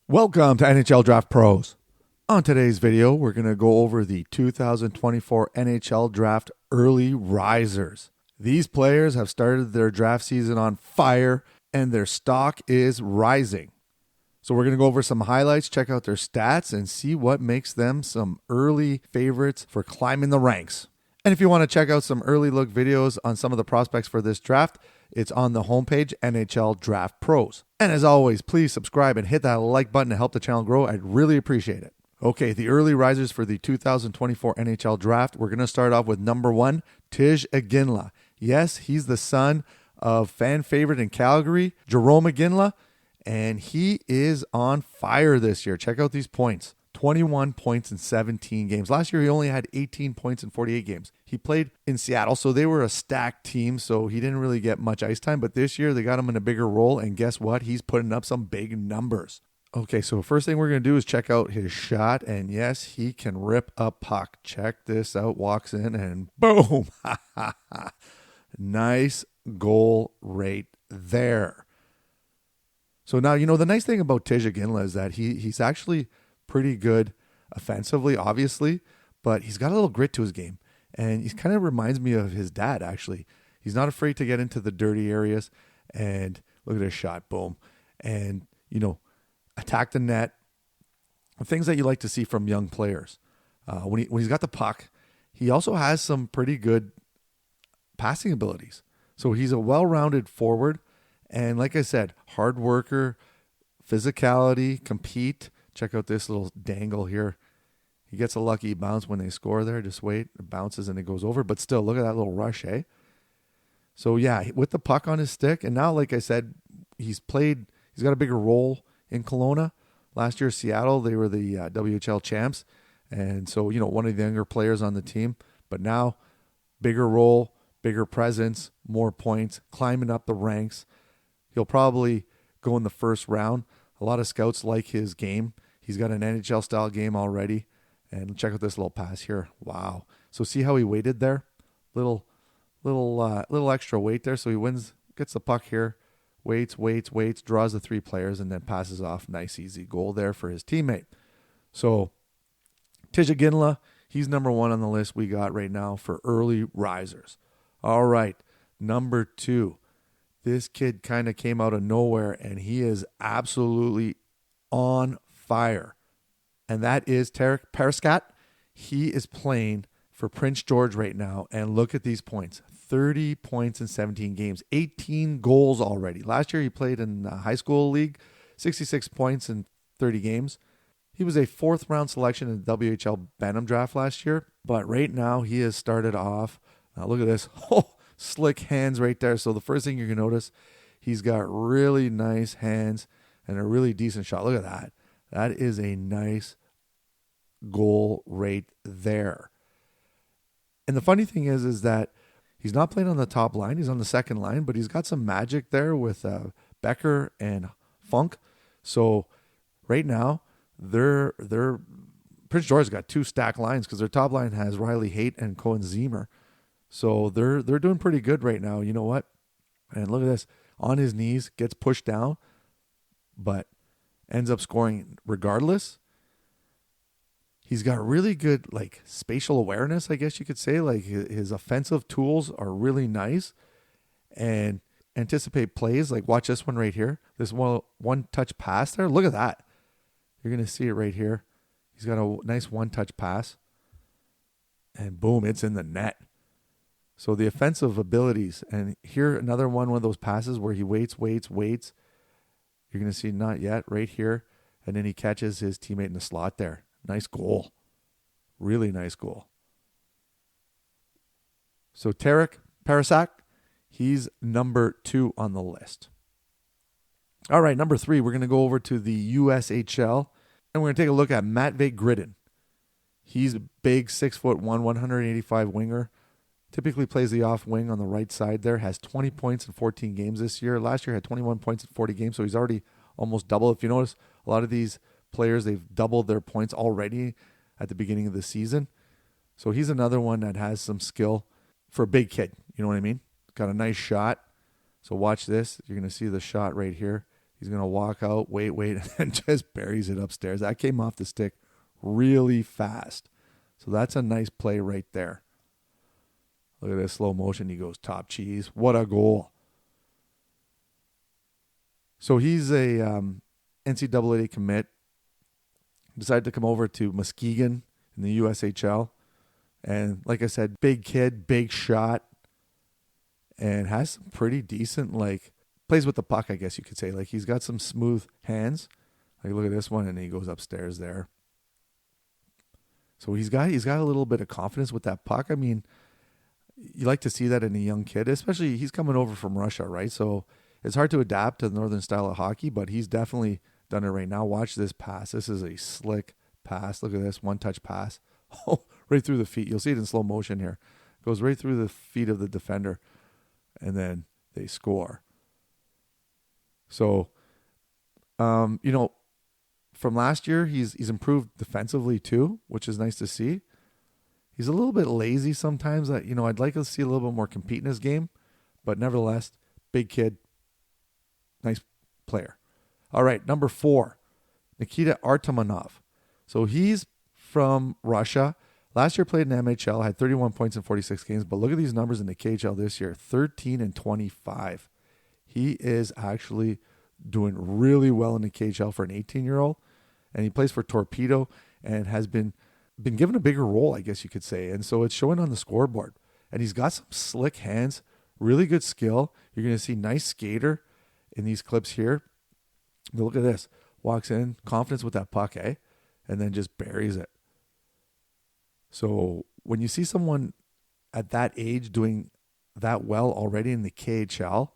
Welcome to NHL Draft Pros. On today's video, we're going to go over the 2024 NHL Draft Early Risers. These players have started their draft season on fire, and their stock is rising. So we're going to go over some highlights, check out their stats, and see what makes them some early favorites for climbing the ranks. And if you want to check out some early look videos on some of the prospects for this draft, it's on the homepage, NHL Draft Pros. And as always, please subscribe and hit that like button to help the channel grow. I'd really appreciate it. Okay, the early risers for the 2024 NHL Draft. We're going to start off with number 1, Tij Iginla. Yes, he's the son of fan favorite in Calgary, Jerome Iginla, and he is on fire this year. Check out these points. 21 points in 17 games. Last year, he only had 18 points in 48 games. He played in Seattle, so they were a stacked team, so he didn't really get much ice time. But this year, they got him in a bigger role, and guess what? He's putting up some big numbers. Okay, so first thing we're going to do is check out his shot, and yes, he can rip a puck. Check this out. Walks in, and boom! Nice goal right there. So now, the nice thing about Tij Iginla is that he's actually pretty good offensively, obviously, but he's got a little grit to his game, and he kind of reminds me of his dad, actually. He's not afraid to get into the dirty areas, and look at his shot, boom, and, attack the net, things that you like to see from young players. When he's got the puck, he also has some pretty good passing abilities. So he's a well-rounded forward, and like I said, hard worker, physicality, compete. Check out this little dangle here. He gets a lucky bounce when they score there. Just wait. It bounces and it goes over. But still, look at that little rush, eh? So, yeah, with the puck on his stick. And now, like I said, he's got a bigger role in Kelowna. Last year, Seattle, they were the WHL champs. And so, one of the younger players on the team. But now, bigger role, bigger presence, more points, climbing up the ranks. He'll probably go in the first round. A lot of scouts like his game. He's got an NHL-style game already. And check out this little pass here. Wow. So see how he waited there? Little extra weight there. So he gets the puck here, waits, draws the 3 players, and then passes off. Nice, easy goal there for his teammate. So Tij Iginla, he's number 1 on the list we got right now for early risers. All right, number 2. This kid kind of came out of nowhere, and he is absolutely on fire. And that is Tarek Paraskat. He is playing for Prince George right now, and look at these points. 30 points in 17 games, 18 goals already. Last year he played in the high school league, 66 points in 30 games. He was a 4th-round selection in the WHL Bantam draft last year, but right now he has started off. Now look at this. Slick hands right there. So the first thing you're going to notice, he's got really nice hands and a really decent shot. Look at that. That is a nice goal right there. And the funny thing is that he's not playing on the top line. He's on the second line, but he's got some magic there with Becker and Funk. So right now, they're Prince George's got 2 stacked lines because their top line has Riley Haight and Cohen Zemer. So they're doing pretty good right now. You know what? And look at this. On his knees, gets pushed down, but ends up scoring regardless. He's got really good spatial awareness, I guess you could say. Like his offensive tools are really nice and anticipate plays. Like watch this one right here. This one-touch pass there. Look at that. You're going to see it right here. He's got a nice one-touch pass. And boom, it's in the net. So the offensive abilities, and here another one of those passes where he waits. You're going to see not yet right here, and then he catches his teammate in the slot there. Nice goal. Really nice goal. So Tarek Parasak, he's number 2 on the list. All right, number 3, we're going to go over to the USHL, and we're going to take a look at Matvei Gridin. He's a big 6'1", 185 winger. Typically plays the off wing on the right side there. Has 20 points in 14 games this year. Last year had 21 points in 40 games, so he's already almost double. If you notice, a lot of these players, they've doubled their points already at the beginning of the season. So he's another one that has some skill for a big kid. You know what I mean? Got a nice shot. So watch this. You're going to see the shot right here. He's going to walk out, wait, and just buries it upstairs. That came off the stick really fast. So that's a nice play right there. Look at this slow motion. He goes top cheese. What a goal. So he's a NCAA commit. Decided to come over to Muskegon in the USHL. And like I said, big kid, big shot. And has some pretty decent, plays with the puck, I guess you could say. Like, he's got some smooth hands. Like, look at this one, and he goes upstairs there. So he's got a little bit of confidence with that puck. I mean, you like to see that in a young kid, especially he's coming over from Russia, right? So it's hard to adapt to the northern style of hockey, but he's definitely done it right now. Watch this pass. This is a slick pass. Look at this one-touch pass. Oh, right through the feet. You'll see it in slow motion here. Goes right through the feet of the defender, and then they score. So, from last year, he's improved defensively too, which is nice to see. He's a little bit lazy sometimes. I'd like to see a little bit more compete in his game, but nevertheless, big kid, nice player. All right, number 4, Nikita Artemonov. So he's from Russia. Last year played in NHL, had 31 points in 46 games, but look at these numbers in the KHL this year, 13 and 25. He is actually doing really well in the KHL for an 18-year-old, and he plays for Torpedo and has been given a bigger role, I guess you could say, and so it's showing on the scoreboard. And he's got some slick hands, really good skill. You're going to see nice skater in these clips here. But look at this. Walks in, confidence with that puck, and then just buries it. So when you see someone at that age doing that well already in the KHL,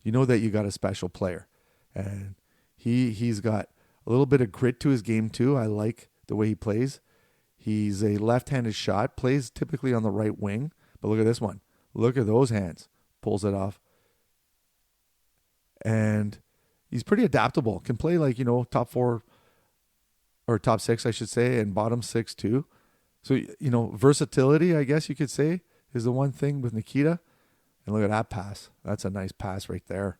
you know that you got a special player. And he's got a little bit of grit to his game too. I like the way he plays. He's a left-handed shot, plays typically on the right wing. But look at this one. Look at those hands. Pulls it off. And he's pretty adaptable. Can play top 4 or top 6, I should say, and bottom 6 too. So, versatility, I guess you could say, is the one thing with Nikita. And look at that pass. That's a nice pass right there.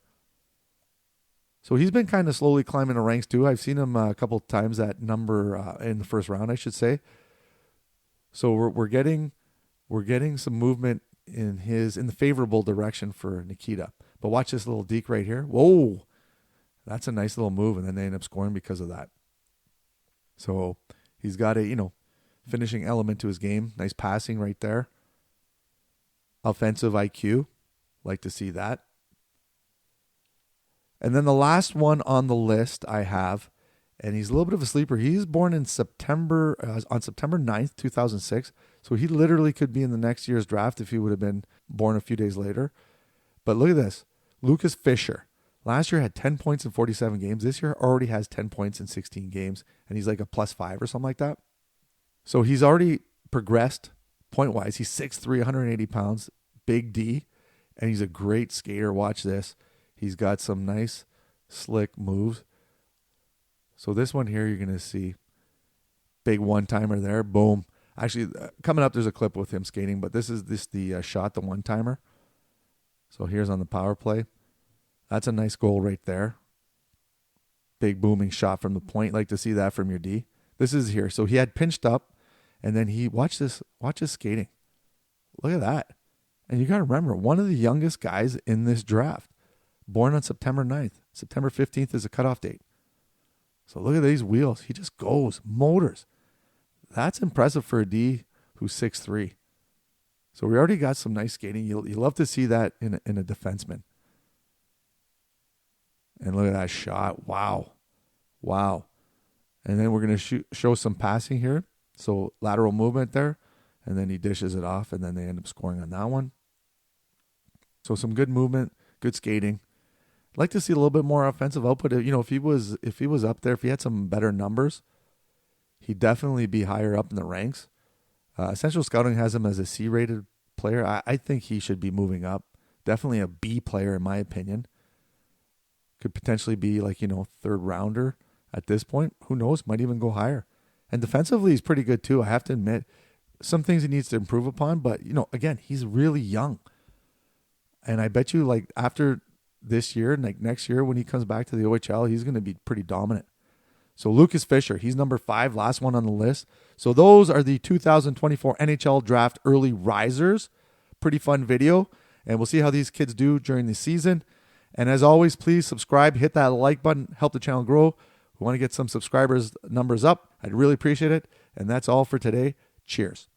So he's been kind of slowly climbing the ranks too. I've seen him a couple of times at number in the first round, I should say. So we're getting some movement in the favorable direction for Nikita. But watch this little deke right here. Whoa, that's a nice little move, and then they end up scoring because of that. So he's got a finishing element to his game. Nice passing right there. Offensive IQ, like to see that. And then the last one on the list I have, and he's a little bit of a sleeper. He's born in September 9th, 2006. So he literally could be in the next year's draft if he would have been born a few days later. But look at this. Lucas Fisher. Last year had 10 points in 47 games. This year already has 10 points in 16 games. And he's like a +5 or something like that. So he's already progressed point-wise. He's 6'3", 180 pounds, big D. And he's a great skater. Watch this. He's got some nice, slick moves. So this one here, you're going to see big one-timer there. Boom. Actually, coming up, there's a clip with him skating, but this is the shot, the one-timer. So here's on the power play. That's a nice goal right there. Big booming shot from the point. Like to see that from your D. This is here. So he had pinched up, and then watch his skating. Look at that. And you got to remember, one of the youngest guys in this draft. Born on September 9th. September 15th is a cutoff date. So look at these wheels. He just goes. Motors. That's impressive for a D who's 6'3". So we already got some nice skating. You love to see that in a defenseman. And look at that shot. Wow. And then we're going to show some passing here. So lateral movement there. And then he dishes it off. And then they end up scoring on that one. So some good movement. Good skating. I'd like to see a little bit more offensive output. If he was up there, if he had some better numbers, he'd definitely be higher up in the ranks. Essential Scouting has him as a C-rated player. I think he should be moving up. Definitely a B player in my opinion. Could potentially be third rounder at this point. Who knows? Might even go higher. And defensively, he's pretty good too. I have to admit, some things he needs to improve upon. But again, he's really young. And I bet you after this year, like next year when he comes back to the OHL, he's going to be pretty dominant. So Lucas Fisher, he's number 5, last one on the list. So those are the 2024 NHL Draft Early Risers. Pretty fun video, and we'll see how these kids do during the season. And as always, please subscribe, hit that like button, help the channel grow. We want to get some subscribers numbers up. I'd really appreciate it. And that's all for today. Cheers.